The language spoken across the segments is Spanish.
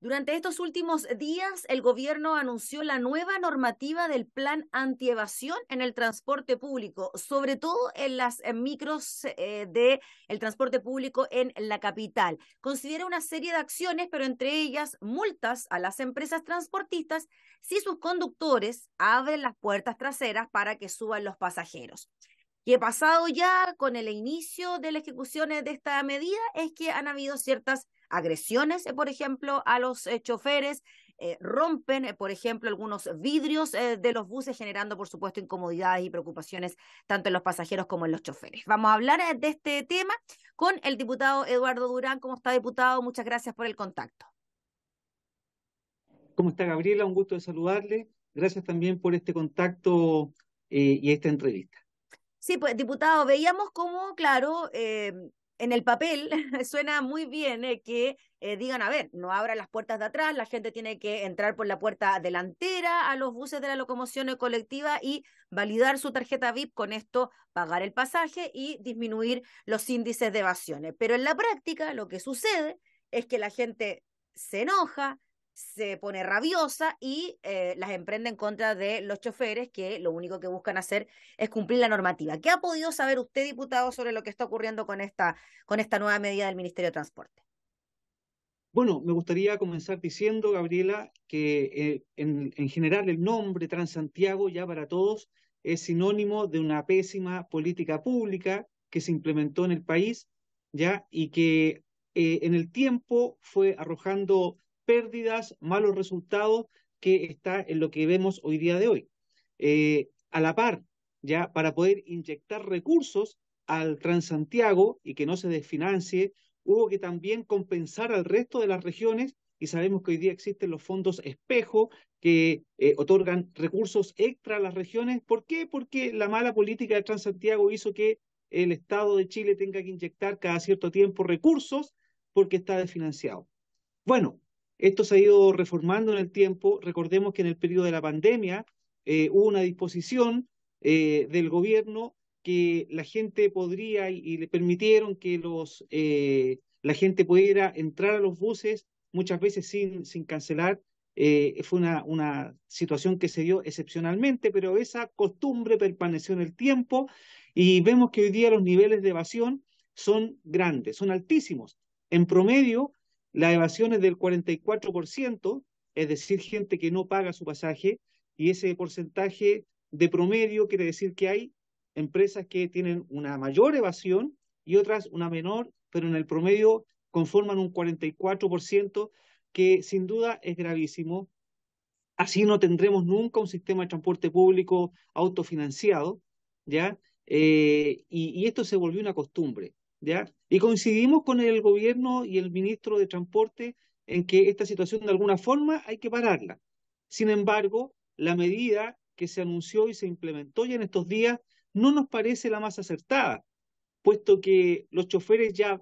Durante estos últimos días, el gobierno anunció la nueva normativa del plan antievasión en el transporte público, sobre todo en las micros del transporte público en la capital. Considera una serie de acciones, pero entre ellas multas a las empresas transportistas si sus conductores abren las puertas traseras para que suban los pasajeros. Que pasado ya con el inicio de la ejecución de esta medida es que han habido ciertas agresiones, por ejemplo, a los choferes, rompen, por ejemplo, algunos vidrios de los buses, generando, por supuesto, incomodidades y preocupaciones tanto en los pasajeros como en los choferes. Vamos a hablar de este tema con el diputado Eduardo Durán. ¿Cómo está, diputado? Muchas gracias por el contacto. ¿Cómo está, Gabriela? Un gusto de saludarle. Gracias también por este contacto y esta entrevista. Sí, pues, diputado, veíamos cómo, claro, en el papel suena muy bien que digan, a ver, no abran las puertas de atrás, la gente tiene que entrar por la puerta delantera a los buses de la locomoción colectiva y validar su tarjeta VIP, con esto pagar el pasaje y disminuir los índices de evasiones. Pero en la práctica lo que sucede es que la gente se enoja, se pone rabiosa y las emprende en contra de los choferes, que lo único que buscan hacer es cumplir la normativa. ¿Qué ha podido saber usted, diputado, sobre lo que está ocurriendo con esta nueva medida del Ministerio de Transporte? Bueno, me gustaría comenzar diciendo, Gabriela, que en general el nombre Transantiago ya para todos es sinónimo de una pésima política pública que se implementó en el país, ya, y que en el tiempo fue arrojando pérdidas, malos resultados, que está en lo que vemos hoy día de hoy. A la par, ya, para poder inyectar recursos al Transantiago y que no se desfinancie, hubo que también compensar al resto de las regiones, y sabemos que hoy día existen los fondos espejo que otorgan recursos extra a las regiones. ¿Por qué? Porque la mala política de Transantiago hizo que el Estado de Chile tenga que inyectar cada cierto tiempo recursos porque está desfinanciado. Bueno, esto se ha ido reformando en el tiempo. Recordemos que en el periodo de la pandemia hubo una disposición del gobierno que la gente podría y le permitieron que la gente pudiera entrar a los buses muchas veces sin cancelar. Fue una situación que se dio excepcionalmente, pero esa costumbre permaneció en el tiempo y vemos que hoy día los niveles de evasión son grandes, son altísimos. En promedio, la evasión es del 44%, es decir, gente que no paga su pasaje, y ese porcentaje de promedio quiere decir que hay empresas que tienen una mayor evasión y otras una menor, pero en el promedio conforman un 44%, que sin duda es gravísimo. Así no tendremos nunca un sistema de transporte público autofinanciado, ¿ya? Y esto se volvió una costumbre, ¿ya? Y coincidimos con el gobierno y el ministro de Transporte en que esta situación de alguna forma hay que pararla. Sin embargo, la medida que se anunció y se implementó ya en estos días no nos parece la más acertada, puesto que los choferes ya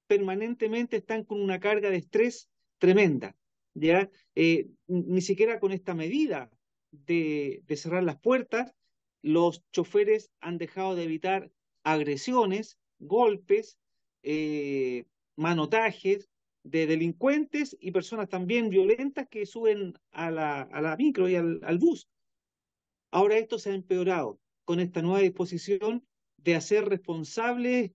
permanentemente están con una carga de estrés tremenda, ¿ya? Ni siquiera con esta medida de cerrar las puertas, los choferes han dejado de evitar agresiones, golpes, eh, manotajes de delincuentes y personas también violentas que suben a la micro y al bus. Ahora esto se ha empeorado con esta nueva disposición de hacer responsables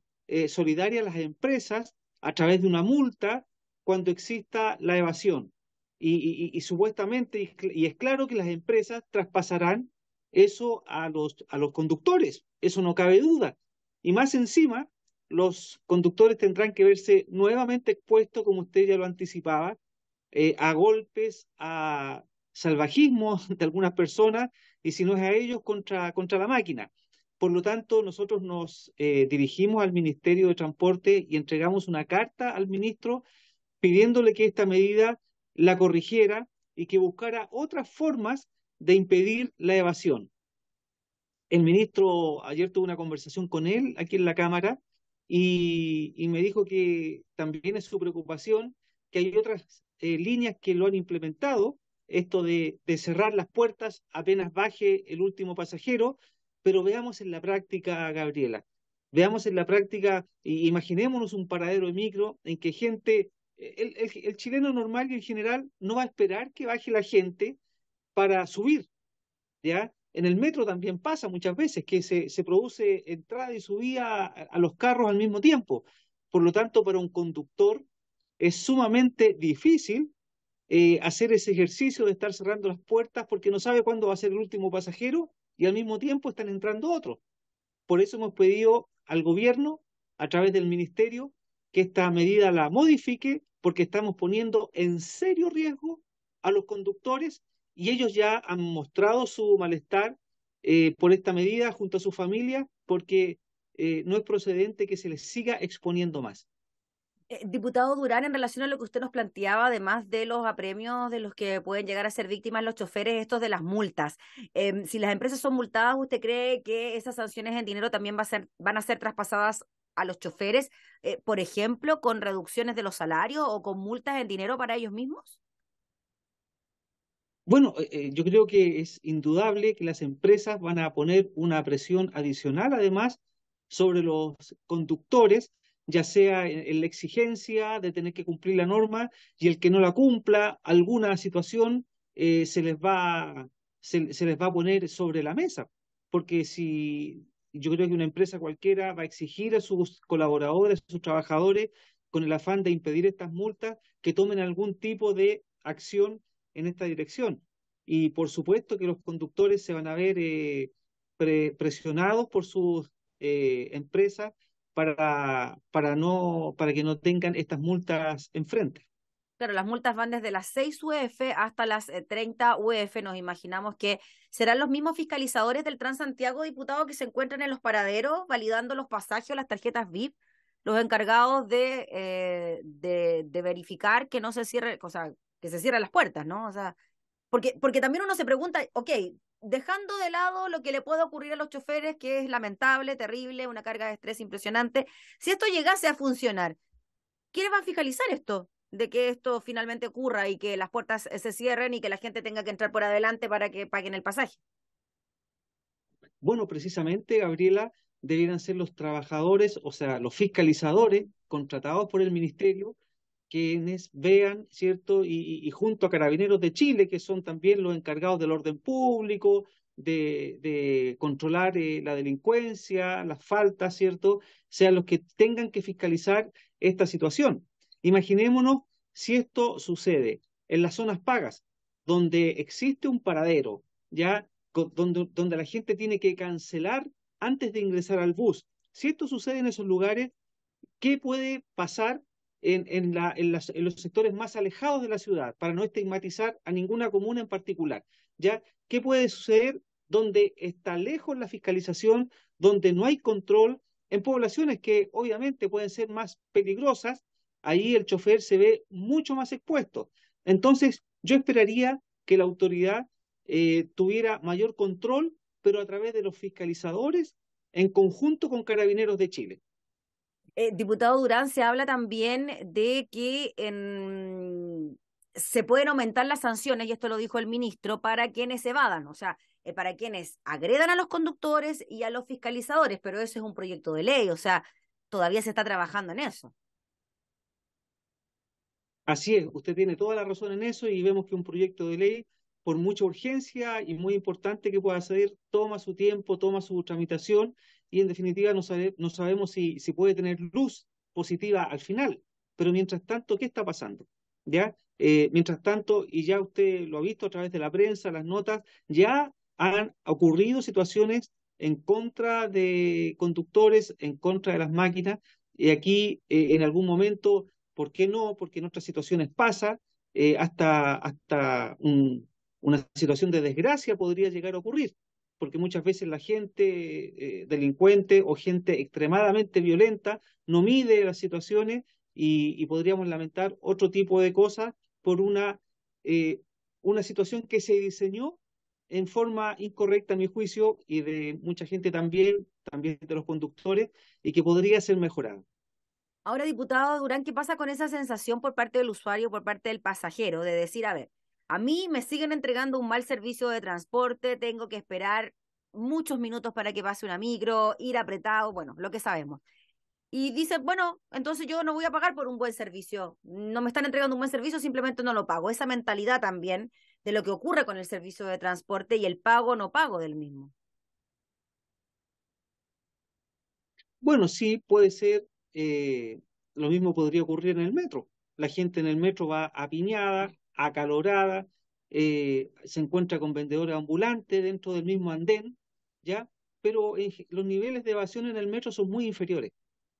solidarias a las empresas a través de una multa cuando exista la evasión. Y supuestamente, y es claro que las empresas traspasarán eso a los conductores, eso no cabe duda. Y más encima, los conductores tendrán que verse nuevamente expuestos, como usted ya lo anticipaba, a golpes, a salvajismo de algunas personas, y si no es a ellos, contra la máquina. Por lo tanto, nosotros nos dirigimos al Ministerio de Transporte y entregamos una carta al ministro pidiéndole que esta medida la corrigiera y que buscara otras formas de impedir la evasión. El ministro, ayer tuve una conversación con él aquí en la Cámara y me dijo que también es su preocupación que hay otras líneas que lo han implementado, esto de cerrar las puertas apenas baje el último pasajero, pero veamos en la práctica, Gabriela, veamos en la práctica, imaginémonos un paradero de micro en que gente el chileno normal y en general no va a esperar que baje la gente para subir, ¿ya? En el metro también pasa muchas veces que se produce entrada y subida a los carros al mismo tiempo. Por lo tanto, para un conductor es sumamente difícil hacer ese ejercicio de estar cerrando las puertas porque no sabe cuándo va a ser el último pasajero y al mismo tiempo están entrando otros. Por eso hemos pedido al gobierno, a través del ministerio, que esta medida la modifique porque estamos poniendo en serio riesgo a los conductores y ellos ya han mostrado su malestar por esta medida junto a su familia porque no es procedente que se les siga exponiendo más. Diputado Durán, en relación a lo que usted nos planteaba, además de los apremios de los que pueden llegar a ser víctimas los choferes, estos de las multas, si las empresas son multadas, ¿usted cree que esas sanciones en dinero también van a ser traspasadas a los choferes, por ejemplo, con reducciones de los salarios o con multas en dinero para ellos mismos? Bueno, yo creo que es indudable que las empresas van a poner una presión adicional, además, sobre los conductores, ya sea en la exigencia de tener que cumplir la norma y el que no la cumpla, alguna situación se les va a poner sobre la mesa. Porque si yo creo que una empresa cualquiera va a exigir a sus colaboradores, a sus trabajadores, con el afán de impedir estas multas, que tomen algún tipo de acción en esta dirección. Y por supuesto que los conductores se van a ver presionados por sus empresas para que no tengan estas multas enfrente. Claro, las multas van desde las 6 UF hasta las 30 UF. Nos imaginamos que serán los mismos fiscalizadores del Transantiago, diputado, que se encuentran en los paraderos validando los pasajes o las tarjetas VIP, los encargados de verificar que no se cierre, o sea, que se cierren las puertas, ¿no? O sea, porque también uno se pregunta, ok, dejando de lado lo que le puede ocurrir a los choferes, que es lamentable, terrible, una carga de estrés impresionante, si esto llegase a funcionar, ¿quiénes van a fiscalizar esto? De que esto finalmente ocurra y que las puertas se cierren y que la gente tenga que entrar por adelante para que paguen el pasaje. Bueno, precisamente, Gabriela, debieran ser los trabajadores, o sea, los fiscalizadores contratados por el ministerio, quienes vean, ¿cierto? Y junto a Carabineros de Chile, que son también los encargados del orden público, de controlar la delincuencia, las faltas, ¿cierto? Sean los que tengan que fiscalizar esta situación. Imaginémonos si esto sucede en las zonas pagas, donde existe un paradero, ¿ya? Donde la gente tiene que cancelar antes de ingresar al bus. Si esto sucede en esos lugares, ¿qué puede pasar en los sectores más alejados de la ciudad, para no estigmatizar a ninguna comuna en particular? ¿Ya? ¿Qué puede suceder donde está lejos la fiscalización, donde no hay control, en poblaciones que obviamente pueden ser más peligrosas? Ahí el chofer se ve mucho más expuesto. Entonces, yo esperaría que la autoridad tuviera mayor control, pero a través de los fiscalizadores en conjunto con Carabineros de Chile. Diputado Durán, se habla también de que se pueden aumentar las sanciones, y esto lo dijo el ministro, para quienes evadan, o sea, para quienes agredan a los conductores y a los fiscalizadores, pero eso es un proyecto de ley, o sea, todavía se está trabajando en eso. Así es, usted tiene toda la razón en eso y vemos que un proyecto de ley, por mucha urgencia y muy importante que pueda ser, toma su tiempo, toma su tramitación y en definitiva no sabemos si puede tener luz positiva al final. Pero mientras tanto, ¿qué está pasando? ¿Ya? Mientras tanto, y ya usted lo ha visto a través de la prensa, las notas, ya han ocurrido situaciones en contra de conductores, en contra de las máquinas, y aquí en algún momento. ¿Por qué no? Porque en otras situaciones pasa, hasta una situación de desgracia podría llegar a ocurrir, porque muchas veces la gente delincuente o gente extremadamente violenta no mide las situaciones y podríamos lamentar otro tipo de cosas por una situación que se diseñó en forma incorrecta, a mi juicio, y de mucha gente también de los conductores, y que podría ser mejorada. Ahora, diputado Durán, ¿qué pasa con esa sensación por parte del usuario, por parte del pasajero, de decir, a ver, a mí me siguen entregando un mal servicio de transporte, tengo que esperar muchos minutos para que pase una micro, ir apretado, bueno, lo que sabemos. y dice, bueno, entonces yo no voy a pagar por un buen servicio, no me están entregando un buen servicio, simplemente no lo pago. Esa mentalidad también de lo que ocurre con el servicio de transporte y el pago no pago del mismo. Bueno, sí, puede ser, lo mismo podría ocurrir en el metro. La gente en el metro va apiñada, acalorada, se encuentra con vendedores ambulantes dentro del mismo andén, ¿ya? Pero los niveles de evasión en el metro son muy inferiores,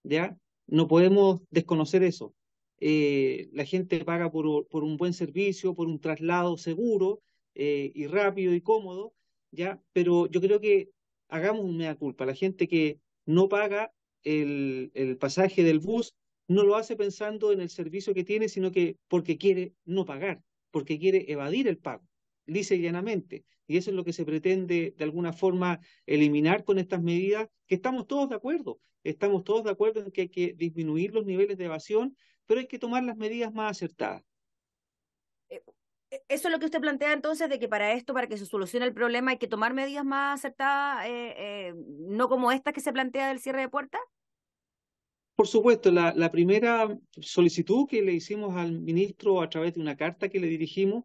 ¿ya? No podemos desconocer eso. La gente paga por un buen servicio, por un traslado seguro, y rápido y cómodo, ¿ya? Pero yo creo que hagamos un mea culpa. La gente que no paga el pasaje del bus, no lo hace pensando en el servicio que tiene, sino que porque quiere no pagar, porque quiere evadir el pago, lisa y llanamente. Y eso es lo que se pretende de alguna forma eliminar con estas medidas, que estamos todos de acuerdo. Estamos todos de acuerdo en que hay que disminuir los niveles de evasión, pero hay que tomar las medidas más acertadas. Eh, Eso es lo que usted plantea entonces, de que para esto, para que se solucione el problema, hay que tomar medidas más acertadas, no como esta que se plantea del cierre de puertas. Por supuesto, la primera solicitud que le hicimos al ministro a través de una carta que le dirigimos,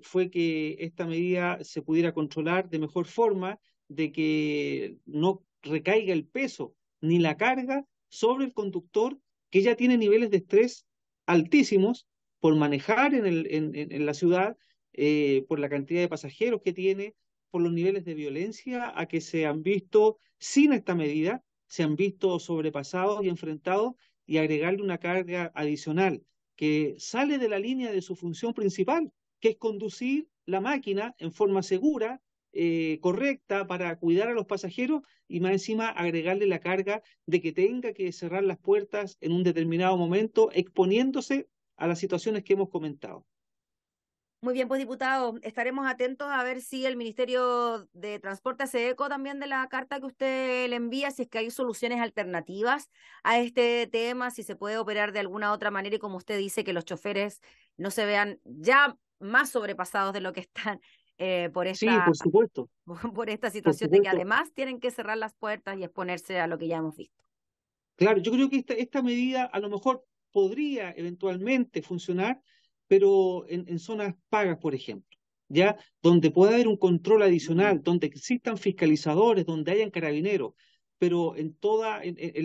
fue que esta medida se pudiera controlar de mejor forma, de que no recaiga el peso ni la carga sobre el conductor, que ya tiene niveles de estrés altísimos por manejar en la ciudad, por la cantidad de pasajeros que tiene, por los niveles de violencia a que se han visto sin esta medida, se han visto sobrepasados y enfrentados, y agregarle una carga adicional que sale de la línea de su función principal, que es conducir la máquina en forma segura, correcta, para cuidar a los pasajeros, y más encima agregarle la carga de que tenga que cerrar las puertas en un determinado momento, exponiéndose a las situaciones que hemos comentado. Muy bien, pues diputado, estaremos atentos a ver si el Ministerio de Transporte hace eco también de la carta que usted le envía, si es que hay soluciones alternativas a este tema, si se puede operar de alguna otra manera y como usted dice, que los choferes no se vean ya más sobrepasados de lo que están, por Sí, esta, por esta por situación de que supuesto. además tienen que cerrar las puertas y exponerse a lo que ya hemos visto. Claro, yo creo que esta medida a lo mejor podría eventualmente funcionar, pero en zonas pagas, por ejemplo, ¿ya? Donde pueda haber un control adicional, donde existan fiscalizadores, donde hayan carabineros, pero en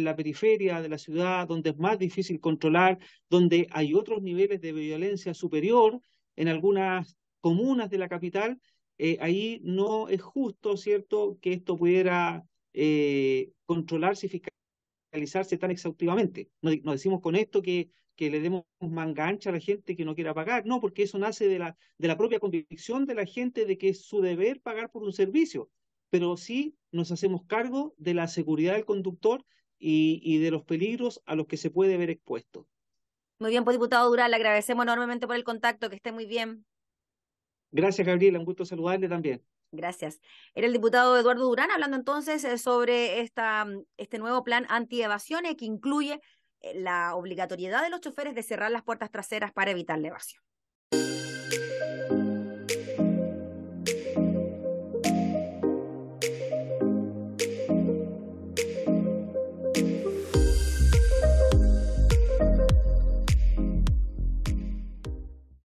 la periferia de la ciudad, donde es más difícil controlar, donde hay otros niveles de violencia superior, en algunas comunas de la capital, ahí no es justo, ¿cierto?, que esto pudiera controlarse y fiscalizarse tan exhaustivamente. No decimos con esto que le demos manga ancha a la gente que no quiera pagar, no, porque eso nace de la propia convicción de la gente de que es su deber pagar por un servicio, pero sí nos hacemos cargo de la seguridad del conductor y de los peligros a los que se puede ver expuesto. Muy bien, pues diputado Dural, le agradecemos enormemente por el contacto, que esté muy bien. Gracias, Gabriela, un gusto saludarle también. Gracias. Era el diputado Eduardo Durán hablando entonces sobre este nuevo plan anti-evasión que incluye la obligatoriedad de los choferes de cerrar las puertas traseras para evitar la evasión.